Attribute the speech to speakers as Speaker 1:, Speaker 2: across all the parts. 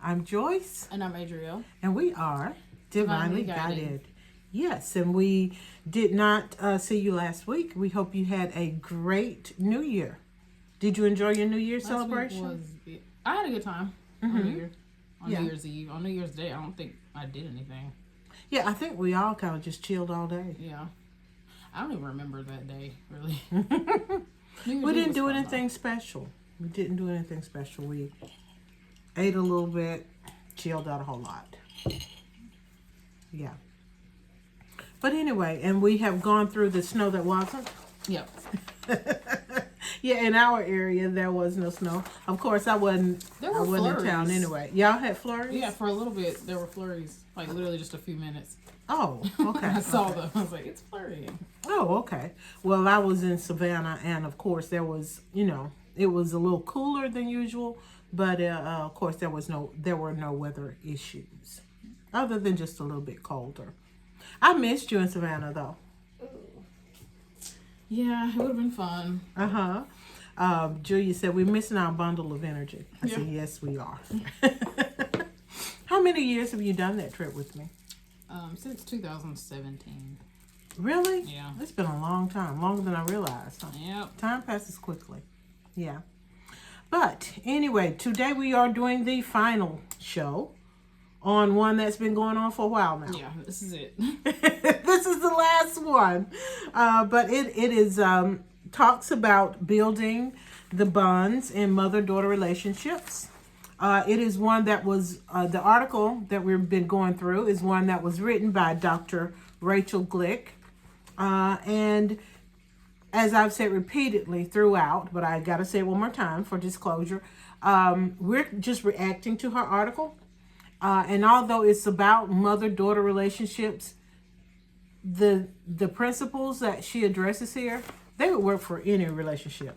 Speaker 1: I'm Joyce.
Speaker 2: And I'm Adriel.
Speaker 1: And we are Divinely Guided. Yes, and we did not see you last week. We hope you had a great New Year. Did you enjoy your New Year celebration?
Speaker 2: I had a good time on New Year. On New Year's Eve. On New Year's Day, I don't think I did anything.
Speaker 1: Yeah, I think we all kind of just chilled all day.
Speaker 2: Yeah. I don't even remember that day, really.
Speaker 1: We didn't do anything special. We didn't do anything special. We ate a little bit, chilled out a whole lot. Yeah. But anyway, and we have gone through the snow that wasn't.
Speaker 2: Yep.
Speaker 1: Yeah, in our area there was no snow. Of course, I wasn't in town anyway. Y'all had flurries?
Speaker 2: Yeah, for a little bit there were flurries, like literally just a few minutes.
Speaker 1: Oh, okay.
Speaker 2: I saw them. I was like, it's flurrying.
Speaker 1: Oh, okay. Well, I was in Savannah, and of course there was, it was a little cooler than usual, but of course there were no weather issues, other than just a little bit colder. I missed you in Savannah, though.
Speaker 2: Yeah, it would have been fun.
Speaker 1: Julia said, we're missing our bundle of energy. I said, yes, we are. How many years have you done that trip with me?
Speaker 2: Since 2017.
Speaker 1: Really?
Speaker 2: Yeah.
Speaker 1: It's been a long time, longer than I realized. Huh?
Speaker 2: Yep.
Speaker 1: Time passes quickly. Yeah. But anyway, today we are doing the final show on one that's been going on for a while now.
Speaker 2: Yeah, this is it.
Speaker 1: This is the last one. But it is talks about building the bonds in mother-daughter relationships. It is one that was, the article that we've been going through is one that was written by Dr. Rachel Glick. And as I've said repeatedly throughout, but I got to say it one more time for disclosure, we're just reacting to her article. And although it's about mother-daughter relationships, the principles that she addresses here, they would work for any relationship.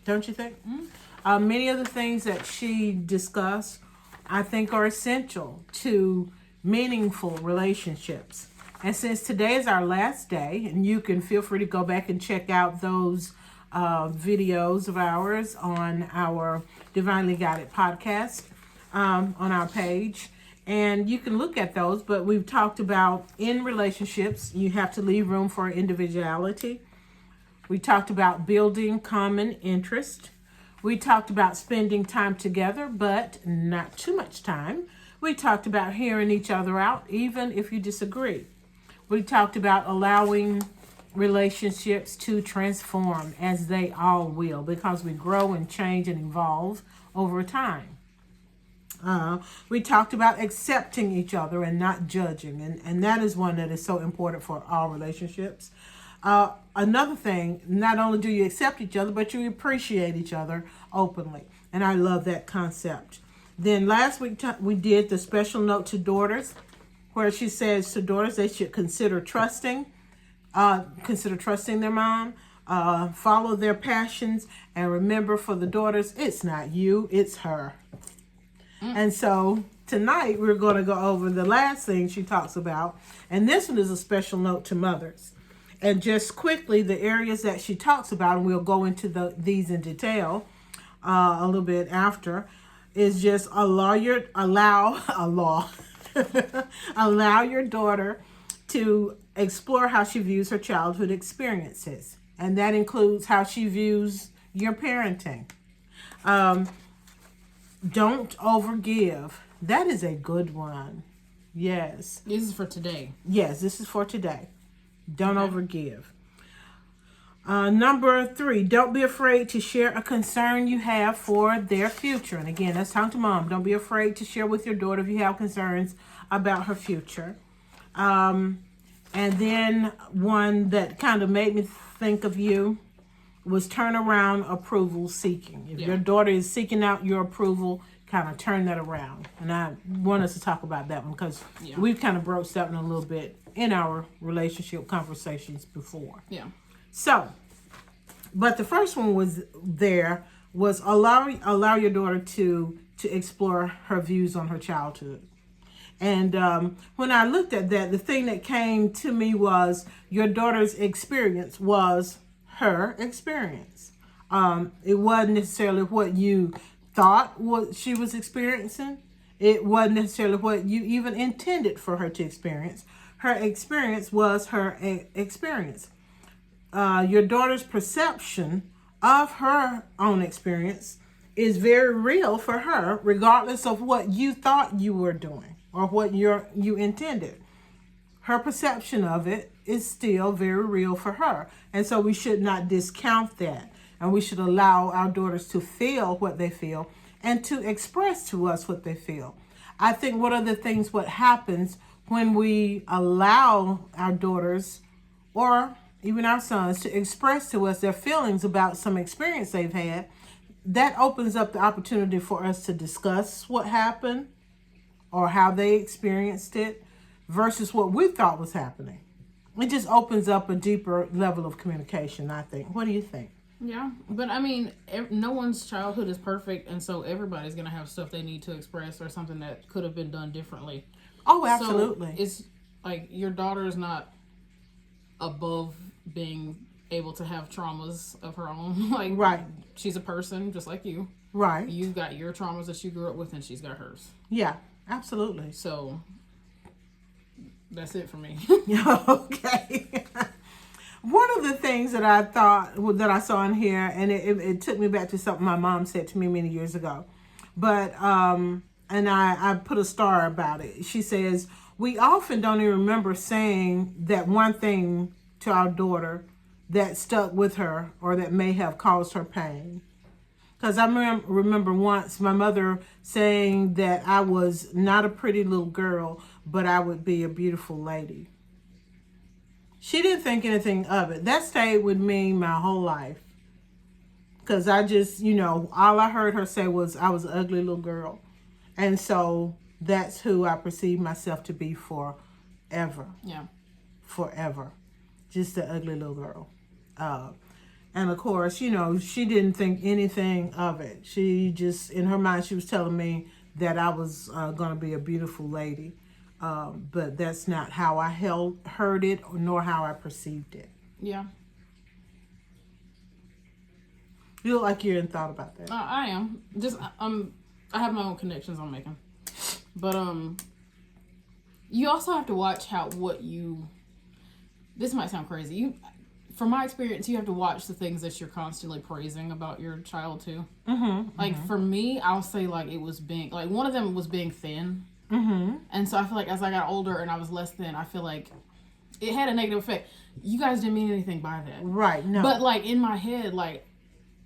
Speaker 1: Don't you think? Mm-hmm. Many of the things that she discussed, I think, are essential to meaningful relationships. And since today is our last day, and you can feel free to go back and check out those videos of ours on our Divinely Guided podcast on our page. And you can look at those, but we've talked about in relationships, you have to leave room for individuality. We talked about building common interest. We talked about spending time together, but not too much time. We talked about hearing each other out, even if you disagree. We talked about allowing relationships to transform, as they all will, because we grow and change and evolve over time. We talked about accepting each other and not judging, and that is one that is so important for all relationships. Another thing, not only do you accept each other, but you appreciate each other openly. And I love that concept. Then last week we did the special note to daughters, where she says to daughters they should consider trusting their mom, follow their passions, and remember for the daughters, it's not you, it's her. And so tonight we're going to go over the last thing she talks about, and this one is a special note to mothers. And just quickly, the areas that she talks about, and we'll go into these in detail a little bit after, is just allow your daughter to explore how she views her childhood experiences. And that includes how she views your parenting. Don't overgive. That is a good one. Yes.
Speaker 2: This is for today.
Speaker 1: Yes, this is for today. Don't overgive. Number 3, don't be afraid to share a concern you have for their future. And again, that's talking to mom. Don't be afraid to share with your daughter if you have concerns about her future. And then one that kind of made me think of you was turn around approval seeking. If your daughter is seeking out your approval, kind of turn that around. And I want us to talk about that one because we've kind of broached that one a little bit in our relationship conversations before.
Speaker 2: Yeah.
Speaker 1: So, but the first one was allow your daughter to explore her views on her childhood. And when I looked at that, the thing that came to me was your daughter's experience was her experience. It wasn't necessarily what you thought what she was experiencing. It wasn't necessarily what you even intended for her to experience. Her experience was her experience. Your daughter's perception of her own experience is very real for her, regardless of what you thought you were doing or what you intended. Her perception of it is still very real for her. And so we should not discount that. And we should allow our daughters to feel what they feel and to express to us what they feel. I think one of the things what happens when we allow our daughters or even our sons to express to us their feelings about some experience they've had, that opens up the opportunity for us to discuss what happened or how they experienced it versus what we thought was happening. It just opens up a deeper level of communication, I think. What do you think?
Speaker 2: Yeah, but I mean, no one's childhood is perfect, and so everybody's gonna have stuff they need to express or something that could have been done differently.
Speaker 1: Oh, absolutely.
Speaker 2: So it's like your daughter is not above being able to have traumas of her own. Like,
Speaker 1: right.
Speaker 2: She's a person just like you.
Speaker 1: Right.
Speaker 2: You've got your traumas that you grew up with, and she's got hers.
Speaker 1: Yeah, absolutely.
Speaker 2: So that's it for me.
Speaker 1: Okay. One of the things that I thought that I saw in here, and it took me back to something my mom said to me many years ago, but and I put a star about it. She says, we often don't even remember saying that one thing to our daughter that stuck with her or that may have caused her pain. Because I remember once my mother saying that I was not a pretty little girl, but I would be a beautiful lady. She didn't think anything of it. That stayed with me my whole life. Because I just, all I heard her say was I was an ugly little girl. And so that's who I perceive myself to be forever.
Speaker 2: Yeah.
Speaker 1: Forever. Just an ugly little girl. And of course, she didn't think anything of it. She just, in her mind, she was telling me that I was going to be a beautiful lady. But that's not how I heard it, nor how I perceived it.
Speaker 2: Yeah.
Speaker 1: You look like you hadn't thought about that.
Speaker 2: I am. Just, I have my own connections I'm making. But, you also have to watch this might sound crazy. From my experience, you have to watch the things that you're constantly praising about your child too. Mm-hmm. For me, I'll say it was being, one of them was being thin. Mm-hmm. And so I feel like as I got older and I was less thin, I feel like it had a negative effect. You guys didn't mean anything by that.
Speaker 1: Right, no.
Speaker 2: But in my head,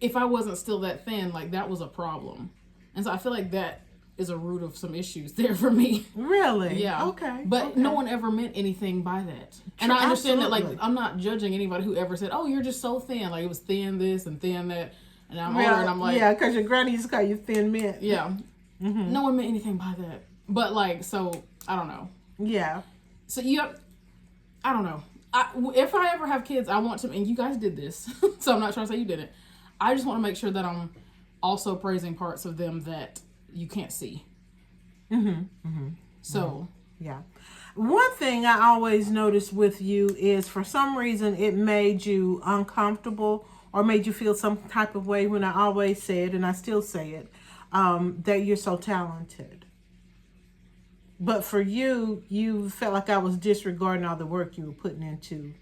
Speaker 2: if I wasn't still that thin, that was a problem. And so I feel like that is a root of some issues there for me.
Speaker 1: Really?
Speaker 2: Yeah.
Speaker 1: Okay.
Speaker 2: But no one ever meant anything by that. And I understand
Speaker 1: Absolutely.
Speaker 2: that, I'm not judging anybody who ever said, oh, you're just so thin. It was thin this and thin that. And I'm older and I'm like.
Speaker 1: Yeah, because your granny used to call you thin mint.
Speaker 2: Yeah. Mm-hmm. No one meant anything by that. But so, I don't know.
Speaker 1: Yeah.
Speaker 2: So I don't know. If I ever have kids, I want to, and you guys did this, so I'm not trying to say you didn't. I just want to make sure that I'm also praising parts of them that you can't see. Mm-hmm. Mm-hmm. So.
Speaker 1: Yeah. One thing I always notice with you is for some reason it made you uncomfortable or made you feel some type of way when I always said, and I still say it, that you're so talented. But for you felt like I was disregarding all the work you were putting into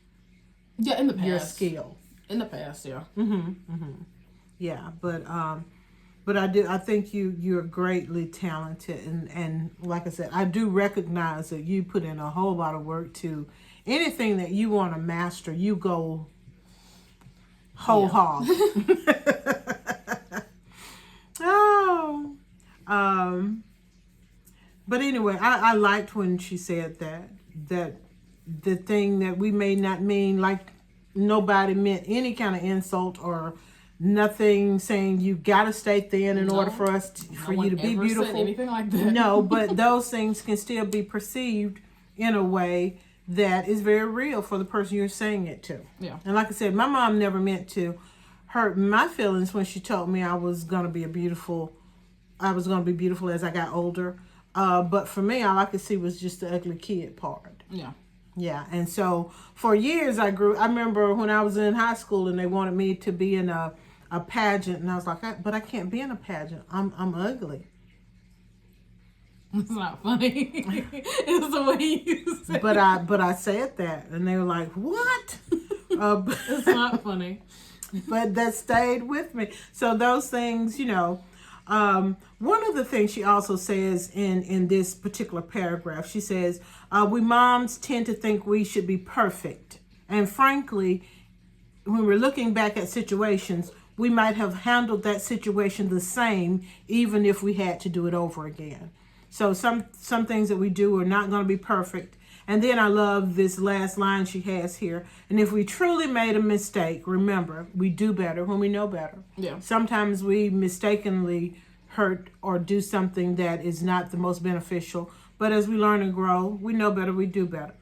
Speaker 2: in the past.
Speaker 1: Your skill.
Speaker 2: In the past, yeah.
Speaker 1: Mm-hmm. Mm-hmm. Yeah, but I think you're greatly talented and like I said, I do recognize that you put in a whole lot of work to anything that you want to master, you go whole hog. Oh. But anyway, I liked when she said that the thing that we may not mean, nobody meant any kind of insult or nothing saying you gotta stay thin in order for us for you to be beautiful.
Speaker 2: Said anything like that.
Speaker 1: No, but those things can still be perceived in a way that is very real for the person you're saying it to.
Speaker 2: Yeah.
Speaker 1: And like I said, my mom never meant to hurt my feelings when she told me I was gonna be beautiful as I got older. But for me, all I could see was just the ugly kid part.
Speaker 2: Yeah.
Speaker 1: Yeah. And so for years I remember when I was in high school and they wanted me to be in a pageant and I was like, but I can't be in a pageant. I'm ugly.
Speaker 2: It's not funny. It's the way you say it.
Speaker 1: But I said that, and they were like, "What?"
Speaker 2: It's not funny.
Speaker 1: But that stayed with me. So those things, one of the things she also says in this particular paragraph, she says, we moms tend to think we should be perfect. And frankly, when we're looking back at situations, we might have handled that situation the same, even if we had to do it over again. So some things that we do are not going to be perfect. And then I love this last line she has here. And if we truly made a mistake, remember, we do better when we know better.
Speaker 2: Yeah.
Speaker 1: Sometimes we mistakenly hurt or do something that is not the most beneficial. But as we learn and grow, we know better, we do better.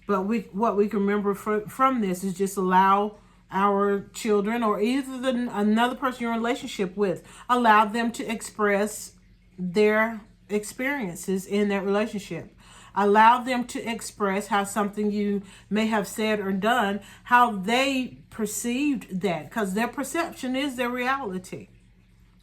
Speaker 1: But what we can remember from this is just allow our children or either another person you're in a relationship with, allow them to express their experiences in that relationship. Allow them to express how something you may have said or done, how they perceived that, because their perception is their reality,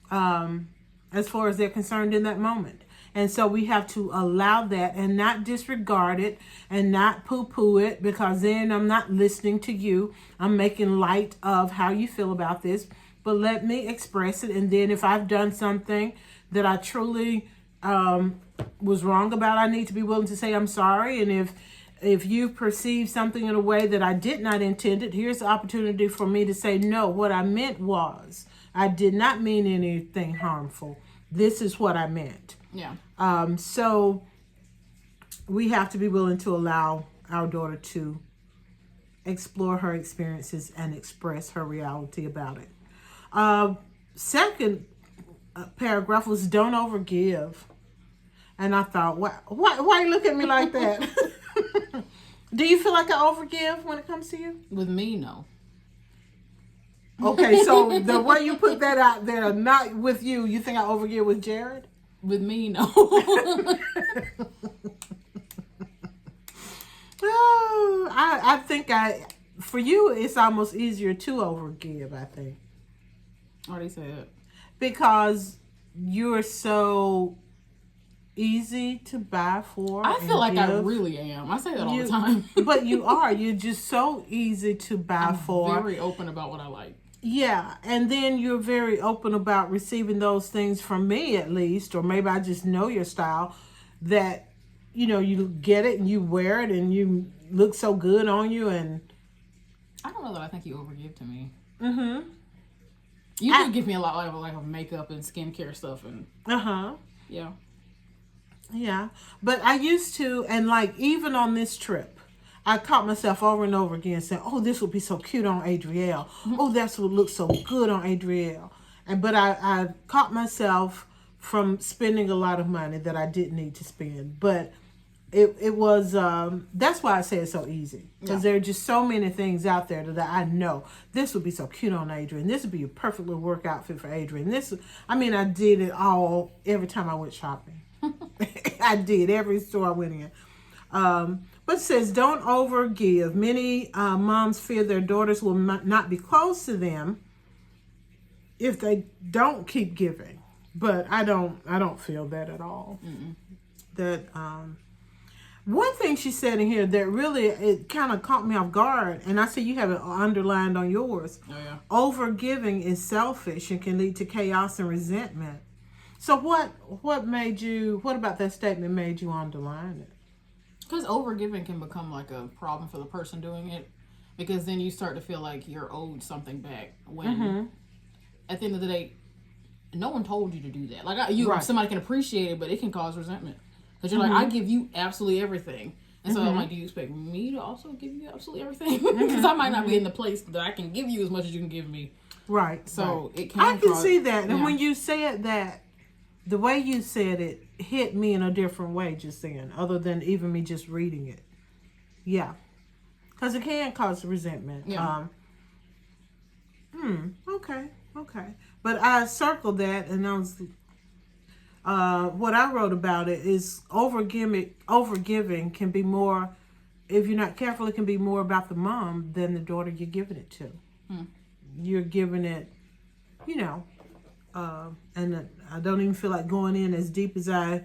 Speaker 1: as far as they're concerned in that moment. And so we have to allow that and not disregard it and not poo-poo it, because then I'm not listening to you. I'm making light of how you feel about this, but let me express it. And then if I've done something that I truly was wrong about, I need to be willing to say I'm sorry. And if you perceive something in a way that I did not intend it, here's the opportunity for me to say, no, what I meant was, I did not mean anything harmful. This is what I meant.
Speaker 2: Yeah.
Speaker 1: So we have to be willing to allow our daughter to explore her experiences and express her reality about it. Second paragraph was don't overgive. And I thought, why you look at me like that? Do you feel like I overgive when it comes to you?
Speaker 2: With me, no.
Speaker 1: Okay, so the way you put that out there, not with you, you think I overgive with Jared?
Speaker 2: With me, no.
Speaker 1: Oh, I think for you, it's almost easier to overgive, I think.
Speaker 2: Why do you say that?
Speaker 1: Because you're so easy to buy for.
Speaker 2: I feel like I
Speaker 1: give.
Speaker 2: really am. I say that all the time.
Speaker 1: But you are. You're just so easy to buy for.
Speaker 2: Very open about what I like.
Speaker 1: Yeah, and then you're very open about receiving those things from me, at least, or maybe I just know your style, that, you get it and you wear it and you look so good on you. And
Speaker 2: I don't know that I think you overgive to me.
Speaker 1: Mm-hmm.
Speaker 2: You do give me a lot of makeup and skincare stuff and yeah.
Speaker 1: Yeah, but I used to, and even on this trip, I caught myself over and over again saying, "Oh, this would be so cute on Adrielle. Oh, that's what looks so good on Adrielle." But I caught myself from spending a lot of money that I didn't need to spend. But it was that's why I say it's so easy, because there are just so many things out there that I know this would be so cute on Adrienne. This would be a perfect little work outfit for Adrienne. I did it all every time I went shopping. I did every store I went in. But it says, don't overgive. Many moms fear their daughters will not be close to them if they don't keep giving. But I don't feel that at all. Mm-mm. That one thing she said in here that really, it kind of caught me off guard, and I see you have it underlined on yours.
Speaker 2: Oh yeah.
Speaker 1: Overgiving is selfish and can lead to chaos and resentment. So what about that statement made you underline it?
Speaker 2: Because overgiving can become like a problem for the person doing it, because then you start to feel like you're owed something back when at the end of the day, no one told you to do that. Like somebody can appreciate it, but it can cause resentment. Because you're like, I give you absolutely everything. And so I'm like, do you expect me to also give you absolutely everything? Because I might not be in the place that I can give you as much as you can give me.
Speaker 1: Right.
Speaker 2: So
Speaker 1: right.
Speaker 2: It can
Speaker 1: I can see that. And when you said that, the way you said it hit me in a different way just then, other than even me just reading it. Yeah. Because it can cause resentment.
Speaker 2: Yeah.
Speaker 1: Okay. But I circled that, and I was... what I wrote about it is overgiving can be more, if you're not careful, it can be more about the mom than the daughter you're giving it to. You're giving it, and I don't even feel like going in as deep as I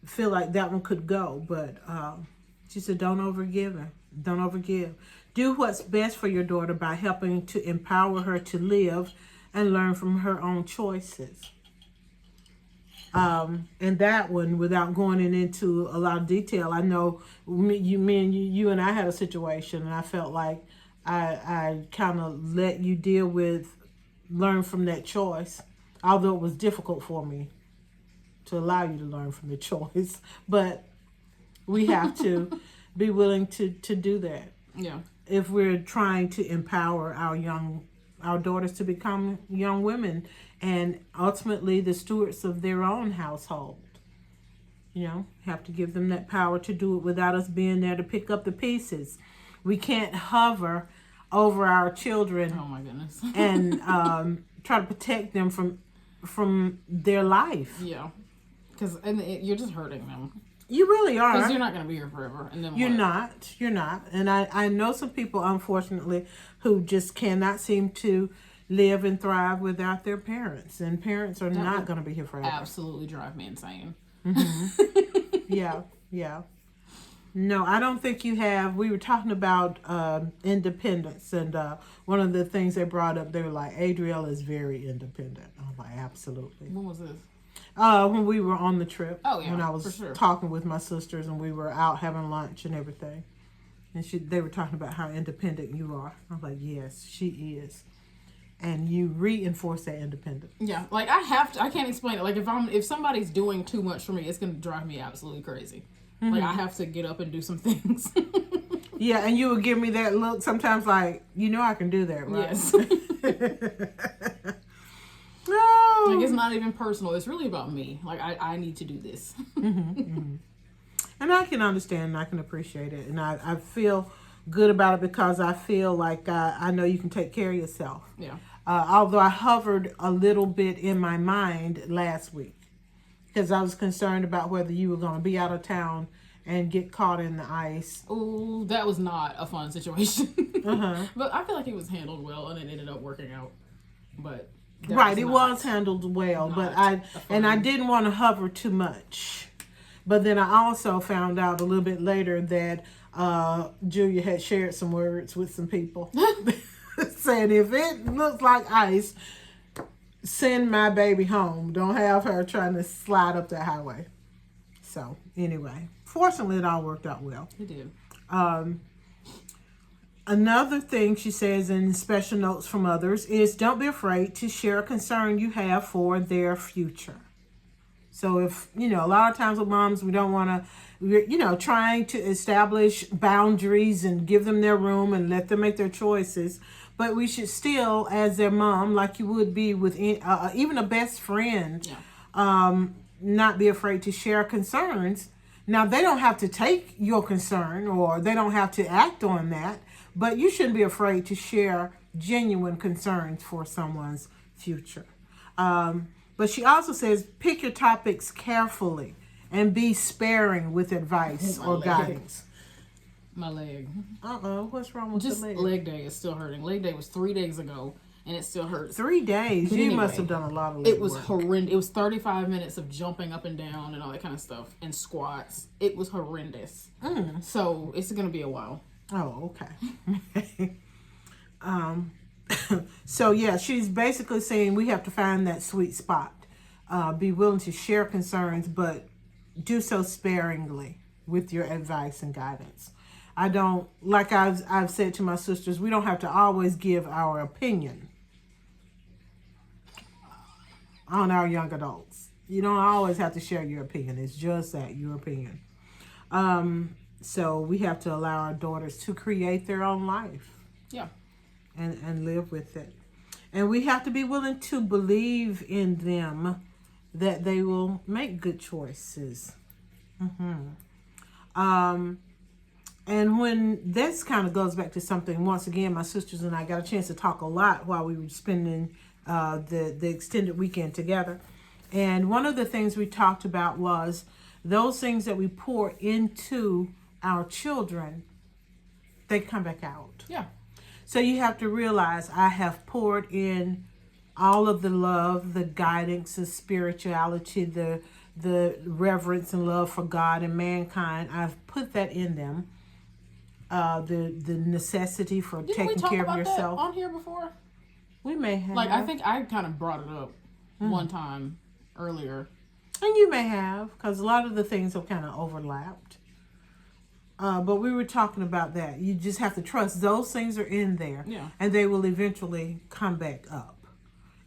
Speaker 1: feel like that one could go. But she said, don't overgive her. Don't overgive. Do what's best for your daughter by helping to empower her to live and learn from her own choices. And that one, without going into a lot of detail, I know you and I had a situation, and I felt like I kind of let you learn from that choice, although it was difficult for me to allow you to learn from the choice. But we have to be willing to do that.
Speaker 2: Yeah.
Speaker 1: If we're trying to empower our daughters to become young women and ultimately the stewards of their own household. Have to give them that power to do it without us being there to pick up the pieces. We can't hover over our children.
Speaker 2: Oh my goodness.
Speaker 1: And try to protect them from their life.
Speaker 2: Yeah. Because you're just hurting them.
Speaker 1: You really are.
Speaker 2: Because you're not going to be here forever. And then
Speaker 1: You're not. And I know some people, unfortunately, who just cannot seem to live and thrive without their parents. And parents are not going to be here forever.
Speaker 2: Absolutely drive me insane.
Speaker 1: Yeah. No, I don't think you have. We were talking about independence. And one of the things they brought up, they were like, Adrielle is very independent. I'm like, absolutely.
Speaker 2: When was this?
Speaker 1: When we were on the trip.
Speaker 2: Oh, yeah,
Speaker 1: when I was talking with my sisters and we were out having lunch and everything. And they were talking about how independent you are. I was like, yes, she is. And you reinforce that independence.
Speaker 2: Yeah, like I can't explain it. Like if somebody's doing too much for me, it's going to drive me absolutely crazy. Mm-hmm. Like I have to get up and do some things.
Speaker 1: Yeah, and you would give me that look sometimes like, I can do that, right?
Speaker 2: Yes.
Speaker 1: No.
Speaker 2: Like it's not even personal. It's really about me. Like I need to do this.
Speaker 1: And I can understand and I can appreciate it. And I feel good about it because I feel like I know you can take care of yourself.
Speaker 2: Yeah.
Speaker 1: Although I hovered a little bit in my mind last week because I was concerned about whether you were going to be out of town and get caught in the ice.
Speaker 2: Oh, that was not a fun situation.
Speaker 1: Uh-huh.
Speaker 2: But I feel like it was handled well and it ended up working out. But
Speaker 1: right, it was handled well, but I didn't want to hover too much. But then I also found out a little bit later that Julia had shared some words with some people saying if it looks like ice, send my baby home. Don't have her trying to slide up the highway. So anyway, fortunately it all worked out well.
Speaker 2: It did.
Speaker 1: Another thing she says in special notes from others is don't be afraid to share a concern you have for their future. So if, a lot of times with moms, we don't want to, trying to establish boundaries and give them their room and let them make their choices. But we should still, as their mom, like you would be with even a best friend, not be afraid to share concerns. Now, they don't have to take your concern or they don't have to act on that. But you shouldn't be afraid to share genuine concerns for someone's future. But she also says, pick your topics carefully and be sparing with advice or guidance.
Speaker 2: My leg.
Speaker 1: What's wrong with
Speaker 2: Just
Speaker 1: the leg?
Speaker 2: Leg day is still hurting. Leg day was 3 days ago, and it still hurts.
Speaker 1: 3 days? You must have done a lot of leg
Speaker 2: It was
Speaker 1: work.
Speaker 2: horrendous. It was 35 minutes of jumping up and down and all that kind of stuff, and squats. It was horrendous. So it's going to be a while.
Speaker 1: Oh, okay. So yeah, she's basically saying we have to find that sweet spot. Be willing to share concerns, but do so sparingly with your advice and guidance. I don't, like I've said to my sisters, we don't have to always give our opinion on our young adults. You don't always have to share your opinion. It's just that, your opinion. So we have to allow our daughters to create their own life.
Speaker 2: Yeah.
Speaker 1: And live with it. And we have to be willing to believe in them that they will make good choices. And when this kind of goes back to something, once again, my sisters and I got a chance to talk a lot while we were spending the extended weekend together. And one of the things we talked about was those things that we pour into our children, they come back out.
Speaker 2: Yeah.
Speaker 1: So you have to realize I have poured in all of the love, the guidance, the spirituality, the the reverence and love for God and mankind. I've put that in them. The necessity for
Speaker 2: Didn't we
Speaker 1: taking
Speaker 2: talk
Speaker 1: care of
Speaker 2: about that
Speaker 1: yourself.
Speaker 2: on here before?
Speaker 1: We may have.
Speaker 2: Like, I think I kind of brought it up one time earlier.
Speaker 1: And you may have, because a lot of the things have kind of overlapped. But we were talking about that. You just have to trust those things are in there.
Speaker 2: Yeah.
Speaker 1: And they will eventually come back up.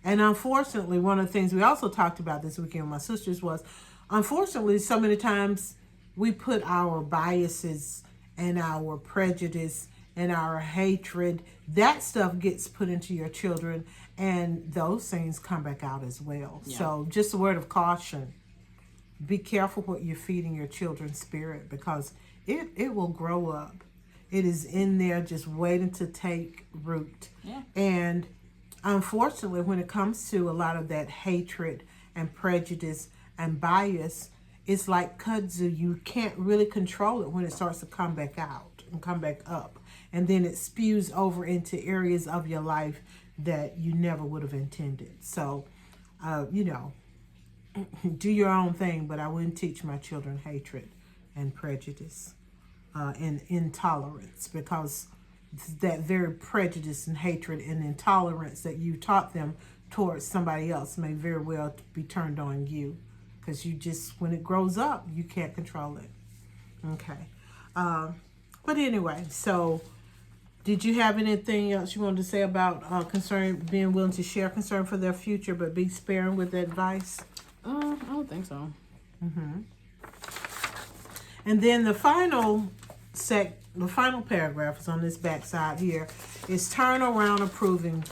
Speaker 1: And unfortunately, one of the things we also talked about this weekend with my sisters was, unfortunately, so many times we put our biases and our prejudice and our hatred, that stuff gets put into your children, and those things come back out as well.
Speaker 2: Yeah.
Speaker 1: So just a word of caution. Be careful what you're feeding your children's spirit, because it will grow up. It is in there just waiting to take root.
Speaker 2: Yeah.
Speaker 1: And unfortunately, when it comes to a lot of that hatred and prejudice and bias, it's like kudzu. You can't really control it when it starts to come back out and come back up. And then it spews over into areas of your life that you never would have intended. So, do your own thing, but I wouldn't teach my children hatred and prejudice and intolerance, because that very prejudice and hatred and intolerance that you taught them towards somebody else may very well be turned on you, because you just, when it grows up, you can't control it. Okay. But anyway, so did you have anything else you wanted to say about concern, being willing to share concern for their future, but be sparing with advice?
Speaker 2: I don't think so.
Speaker 1: And then the final paragraph is on this back side here, is turn around approval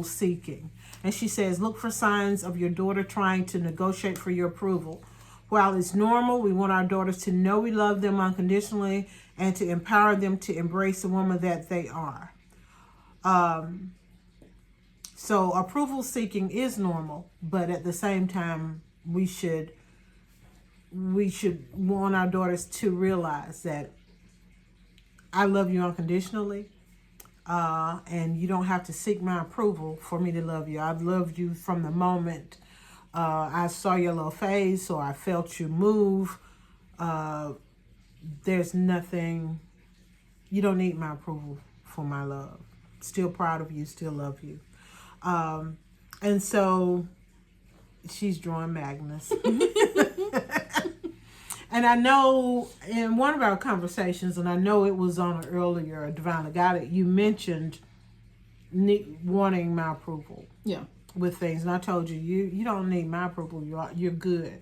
Speaker 1: seeking. And she says, look for signs of your daughter trying to negotiate for your approval. While it's normal, we want our daughters to know we love them unconditionally and to empower them to embrace the woman that they are. So approval seeking is normal, but at the same time, we should want our daughters to realize that I love you unconditionally, and you don't have to seek my approval for me to love you. I've loved you from the moment I saw your little face or I felt you move. There's nothing, you don't need my approval for my love. Still proud of you, still love you. And so she's drawing Magnus. And I know in one of our conversations, and I know it was on an earlier Divinely Guided, you mentioned wanting my approval.
Speaker 2: Yeah.
Speaker 1: With things, and I told you don't need my approval. You're good,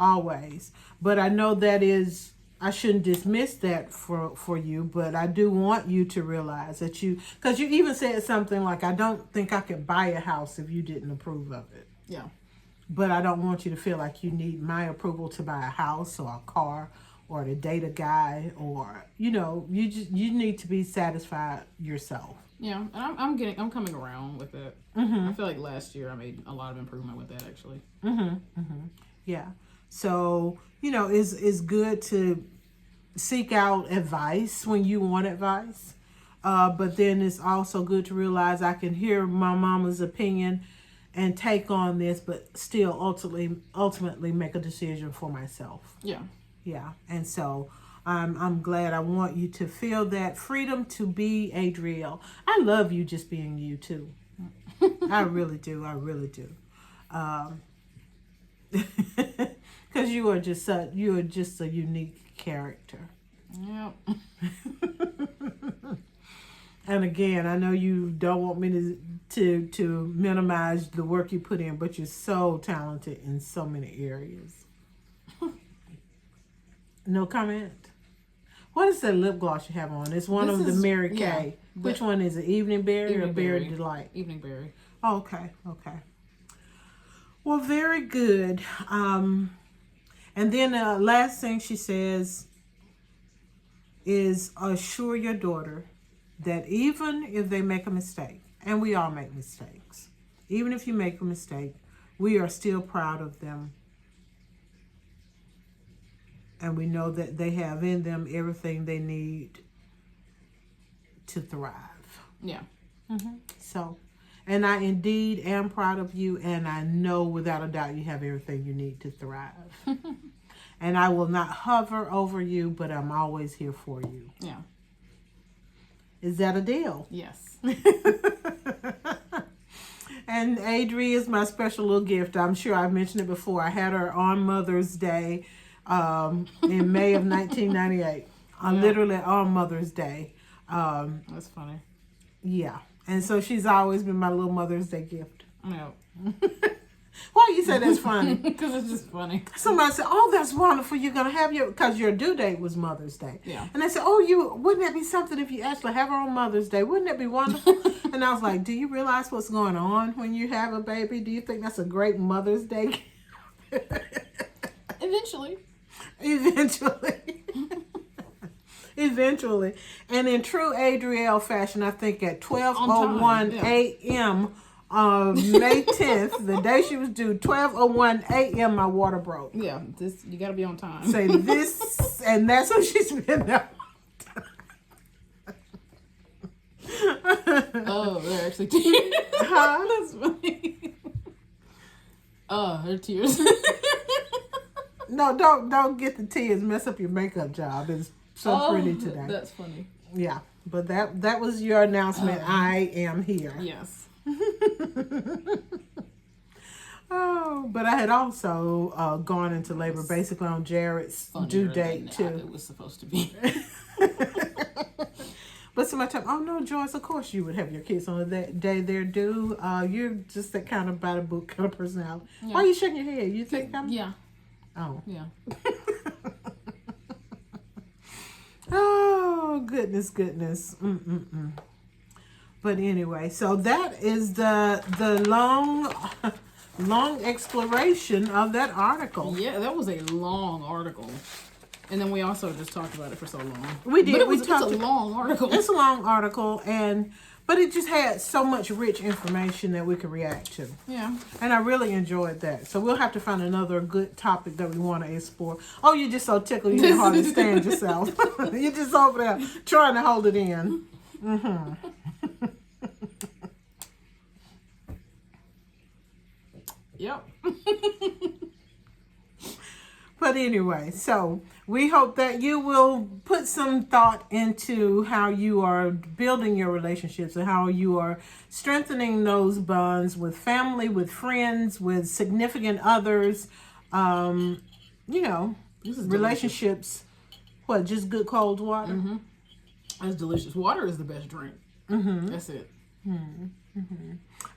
Speaker 1: always. But I know that is, I shouldn't dismiss that for you. But I do want you to realize that because you even said something like, I don't think I could buy a house if you didn't approve of it.
Speaker 2: Yeah.
Speaker 1: But I don't want you to feel like you need my approval to buy a house or a car or to date a guy, or you need to be satisfied yourself.
Speaker 2: Yeah, and I'm coming around with it. I feel like last year I made a lot of improvement with that, actually.
Speaker 1: Yeah. So, it's good to seek out advice when you want advice. But then it's also good to realize I can hear my mama's opinion and take on this, but still ultimately make a decision for myself.
Speaker 2: Yeah.
Speaker 1: Yeah. And so I'm glad. I want you to feel that freedom to be Adrielle. I love you just being you too. I really do. I really do. Because you are just a unique character.
Speaker 2: Yep.
Speaker 1: And again, I know you don't want me to minimize the work you put in, but you're so talented in so many areas. No comment? What is that lip gloss you have on? It's one of the Mary Kay. Which one is it? Evening Berry or Berry Delight?
Speaker 2: Evening Berry.
Speaker 1: Oh, okay. Well, very good. And then the last thing she says is assure your daughter that even if they make a mistake, and we all make mistakes, even if you make a mistake, we are still proud of them. And we know that they have in them everything they need to thrive.
Speaker 2: Yeah.
Speaker 1: So, And I indeed am proud of you, and I know without a doubt you have everything you need to thrive. And I will not hover over you, but I'm always here for you.
Speaker 2: Yeah.
Speaker 1: Is that a deal?
Speaker 2: Yes.
Speaker 1: And Adri is my special little gift. I'm sure I've mentioned it before. I had her on Mother's Day in May of 1998. Literally on Mother's Day.
Speaker 2: That's funny.
Speaker 1: Yeah. And so she's always been my little Mother's Day gift.
Speaker 2: Yeah.
Speaker 1: Why you say that's funny?
Speaker 2: Because it's just funny.
Speaker 1: Somebody said, "Oh, that's wonderful. You're gonna have because your due date was Mother's Day."
Speaker 2: Yeah.
Speaker 1: And they said, "Oh, wouldn't that be something if you actually have her on Mother's Day? Wouldn't that be wonderful?" And I was like, "Do you realize what's going on when you have a baby? Do you think that's a great Mother's Day?"
Speaker 2: Eventually.
Speaker 1: Eventually. And in true Adrielle fashion, I think at 12:01 a.m. May 10th, the day she was due, 12:01 a.m. my water broke.
Speaker 2: Yeah, you gotta be on time.
Speaker 1: Say this, and that's what she's been there.
Speaker 2: Oh, they're actually tears.
Speaker 1: Huh?
Speaker 2: That's funny. Oh, her tears.
Speaker 1: No, don't get the tears. Mess up your makeup job. It's so pretty today.
Speaker 2: That's funny.
Speaker 1: Yeah, but that was your announcement. I am here.
Speaker 2: Yes.
Speaker 1: Oh, but I had also gone into labor basically on Jared's due date too.
Speaker 2: It was supposed to be.
Speaker 1: But somebody told me, "Oh no, Joyce, of course you would have your kids on the day they're due. You're just that kind of by the book kind of personality."
Speaker 2: Yeah.
Speaker 1: Why are you shaking your head? You think I'm?
Speaker 2: Yeah.
Speaker 1: Oh.
Speaker 2: Yeah.
Speaker 1: Oh, goodness. But anyway, so that is the long exploration of that article.
Speaker 2: Yeah, that was a long article. And then we also just talked about it for so long.
Speaker 1: We did.
Speaker 2: But it's a long article.
Speaker 1: It's a long article, but it just had so much rich information that we could react to.
Speaker 2: Yeah.
Speaker 1: And I really enjoyed that. So we'll have to find another good topic that we want to explore. Oh, you're just so tickled you can hardly stand yourself. You're just over there trying to hold it in. Mm-hmm.
Speaker 2: Yep.
Speaker 1: But anyway, so we hope that you will put some thought into how you are building your relationships and how you are strengthening those bonds with family, with friends, with significant others. Relationships. What, just good cold water?
Speaker 2: Mm-hmm. That's delicious. Water is the best drink.
Speaker 1: Mm-hmm.
Speaker 2: That's it.
Speaker 1: Mm-hmm.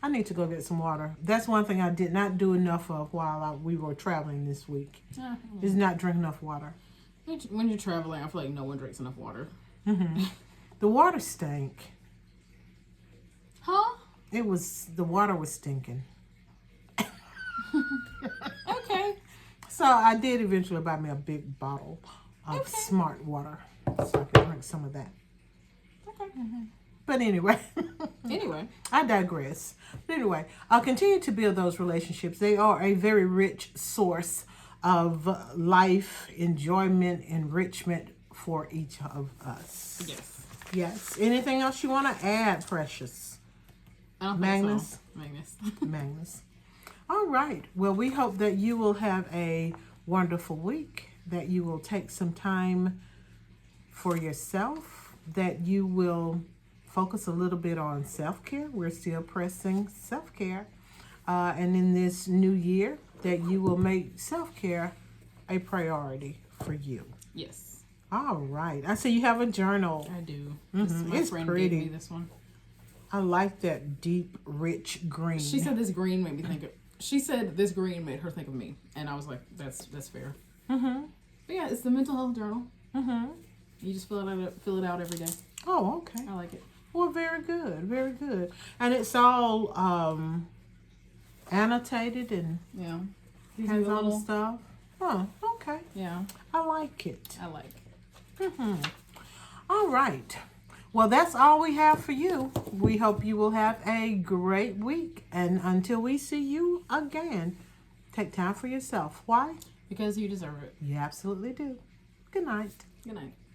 Speaker 1: I need to go get some water. That's one thing I did not do enough of while we were traveling this week. Is not drink enough water.
Speaker 2: When you're traveling, I feel like no one drinks enough water.
Speaker 1: Mm-hmm. The water stank.
Speaker 2: Huh?
Speaker 1: The water was stinking.
Speaker 2: Okay.
Speaker 1: So I did eventually buy me a big bottle of Smart Water so I could drink some of that.
Speaker 2: Okay.
Speaker 1: Mm-hmm. But anyway.
Speaker 2: Anyway.
Speaker 1: I digress. But anyway, I'll continue to build those relationships. They are a very rich source of life, enjoyment, enrichment for each of us.
Speaker 2: Yes.
Speaker 1: Yes. Anything else you want to add, Precious?
Speaker 2: I don't
Speaker 1: Magnus?
Speaker 2: think so.
Speaker 1: Magnus. All right. Well, we hope that you will have a wonderful week, that you will take some time for yourself, that you will focus a little bit on self-care. We're still pressing self-care. And in this new year, that you will make self-care a priority for you.
Speaker 2: Yes.
Speaker 1: All right. I see you have a journal.
Speaker 2: I do.
Speaker 1: Mm-hmm.
Speaker 2: My
Speaker 1: It's
Speaker 2: friend
Speaker 1: pretty.
Speaker 2: gave me this one.
Speaker 1: I like that deep, rich green.
Speaker 2: She said this green made me think of... She said this green made her think of me. And I was like, that's fair.
Speaker 1: Mm-hmm.
Speaker 2: But yeah, it's the mental health journal.
Speaker 1: Mm-hmm.
Speaker 2: You just fill it out every day.
Speaker 1: Oh, okay.
Speaker 2: I like it.
Speaker 1: Well, very good. Very good. And it's all annotated and
Speaker 2: Yeah.
Speaker 1: has all the stuff. Oh, okay.
Speaker 2: Yeah.
Speaker 1: I like it.
Speaker 2: I like.
Speaker 1: Mm-hmm. All right. Well, that's all we have for you. We hope you will have a great week. And until we see you again, take time for yourself. Why?
Speaker 2: Because you deserve it.
Speaker 1: You absolutely do. Good night.
Speaker 2: Good night.